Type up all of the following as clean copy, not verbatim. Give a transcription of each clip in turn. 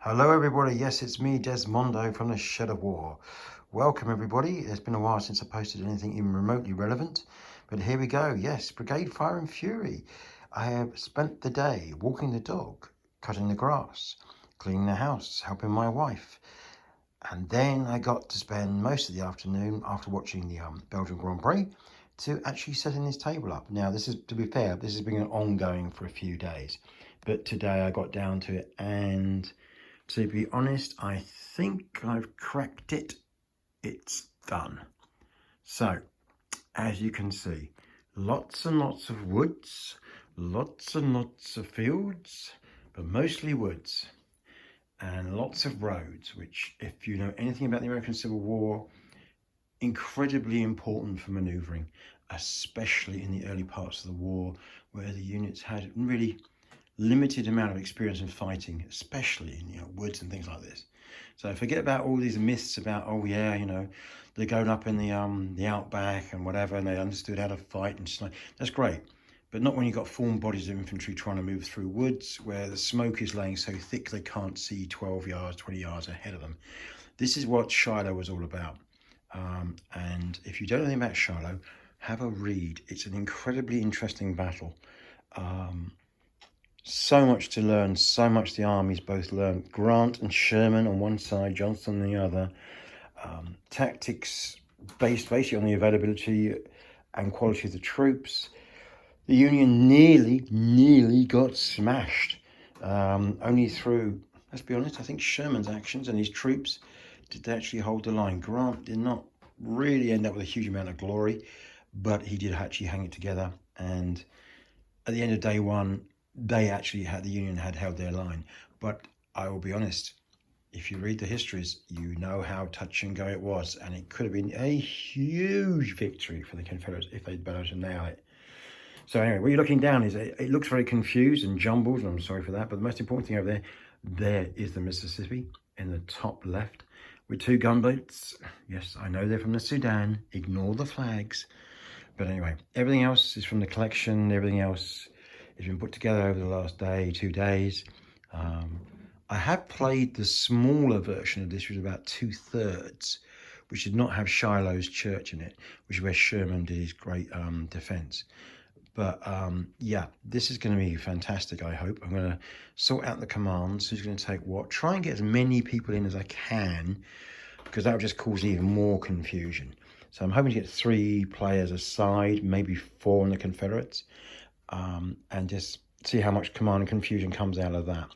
Hello everybody, yes it's me Desmondo from the Shed of War. Welcome everybody, it's been a while since I posted anything even remotely relevant, but here we go, yes, Brigade Fire and Fury. I have spent the day walking the dog, cutting the grass, cleaning the house, helping my wife, and then I got to spend most of the afternoon after watching the Belgian Grand Prix to actually setting this table up. Now this is, to be fair, this has been ongoing for a few days, but today I got down to it, and to be honest, I think I've cracked it. It's done. So, as you can see, lots and lots of woods, lots and lots of fields, but mostly woods, and lots of roads, which, if you know anything about the American Civil War, incredibly important for maneuvering, especially in the early parts of the war, where the units had really limited amount of experience in fighting, especially in woods and things like this. So forget about all these myths about, oh yeah, they're going up in the outback and whatever, and they understood how to fight and stuff. That's great, but not when you've got formed bodies of infantry trying to move through woods where the smoke is laying so thick they can't see 12 yards, 20 yards ahead of them. This is what Shiloh was all about. And if you don't know anything about Shiloh, have a read. It's an incredibly interesting battle. So much to learn, so much the armies both learn. Grant and Sherman on one side, Johnson on the other. Tactics based basically on the availability and quality of the troops. The Union nearly got smashed. Only through, let's be honest, I think Sherman's actions and his troops did they actually hold the line. Grant did not really end up with a huge amount of glory, but he did actually hang it together. And at the end of day one, they actually had, the Union had held their line. But I will be honest, if you read the histories, you know how touch and go it was, and it could have been a huge victory for the Confederates if they'd managed to nail it. So anyway, what you're looking down is, it looks very confused and jumbled, and I'm sorry for that, but the most important thing over there is the Mississippi in the top left with two gunboats. Yes, I know they're from the Sudan, ignore the flags. But anyway, everything else is from the collection, everything else has been put together over the last day, 2 days. I have played the smaller version of this, which was about 2/3, which did not have Shiloh's church in it, which is where Sherman did his great defense. But yeah, this is going to be fantastic, I hope. I'm going to sort out the commands, who's going to take what, try and get as many people in as I can, because that would just cause even more confusion. So I'm hoping to get 3 players aside, maybe 4 on the Confederates, and just see how much command and confusion comes out of that.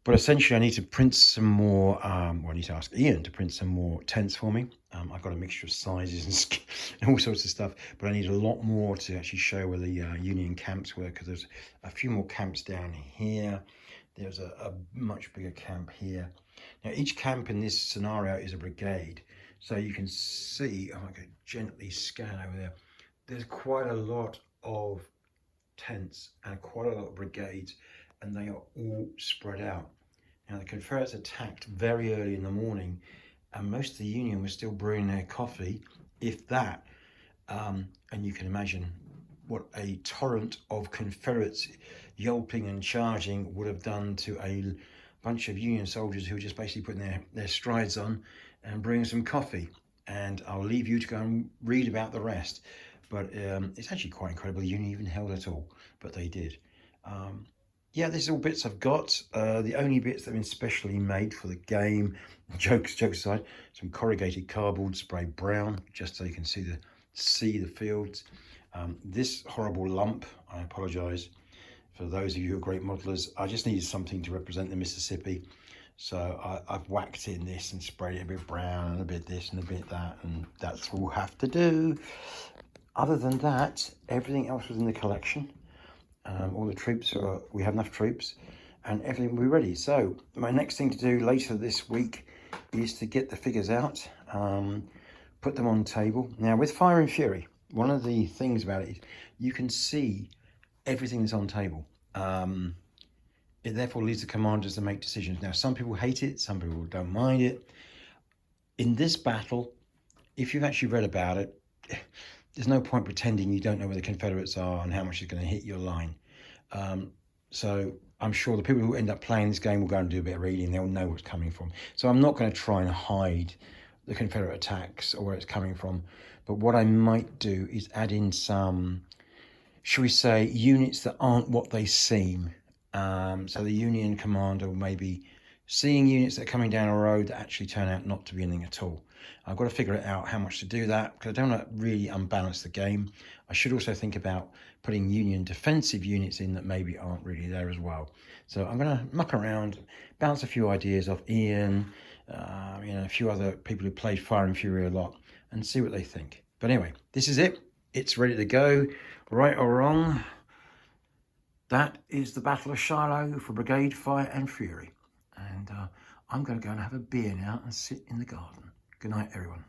But essentially, I need to print some more, well, I need to ask Ian to print some more tents for me. I've got a mixture of sizes and all sorts of stuff, but I need a lot more to actually show where the Union camps were, because there's a few more camps down here. There's a much bigger camp here. Now, each camp in this scenario is a brigade. So you can see, I'm going to gently scan over there. There's quite a lot of tents and quite a lot of brigades, and they are all spread out. Now, the Confederates attacked very early in the morning, and most of the Union was still brewing their coffee, if that. And you can imagine what a torrent of Confederates yelping and charging would have done to a bunch of Union soldiers who were just basically putting their strides on and brewing some coffee. And I'll leave you to go and read about the rest. But it's actually quite incredible the Union even held it all, but they did. Yeah, this is all bits I've got. The only bits that have been specially made for the game, jokes aside, some corrugated cardboard sprayed brown, just so you can see the fields. This horrible lump, I apologise for those of you who are great modelers. I just needed something to represent the Mississippi. So I've whacked in this and sprayed it a bit brown and a bit this and a bit that, and that's all we'll have to do. Other than that, everything else was in the collection. All the troops, we have enough troops, and everything will be ready. So my next thing to do later this week is to get the figures out, put them on the table. Now, with Fire and Fury, one of the things about it is you can see everything that's on table. It therefore leaves the commanders to make decisions. Now, some people hate it, some people don't mind it. In this battle, if you've actually read about it, there's no point pretending you don't know where the Confederates are and how much is going to hit your line. So I'm sure the people who end up playing this game will go and do a bit of reading. They'll know where it's coming from. So I'm not going to try and hide the Confederate attacks or where it's coming from. But what I might do is add in some, shall we say, units that aren't what they seem. So the Union commander will maybe seeing units that are coming down a road that actually turn out not to be anything at all. I've got to figure it out how much to do that, because I don't want to really unbalance the game. I should also think about putting Union defensive units in that maybe aren't really there as well. So I'm going to muck around, bounce a few ideas off Ian, a few other people who played Fire and Fury a lot, and see what they think. But anyway, this is it. It's ready to go, right or wrong. That is the Battle of Shiloh for Brigade Fire and Fury. And I'm going to go and have a beer now and sit in the garden. Good night, everyone.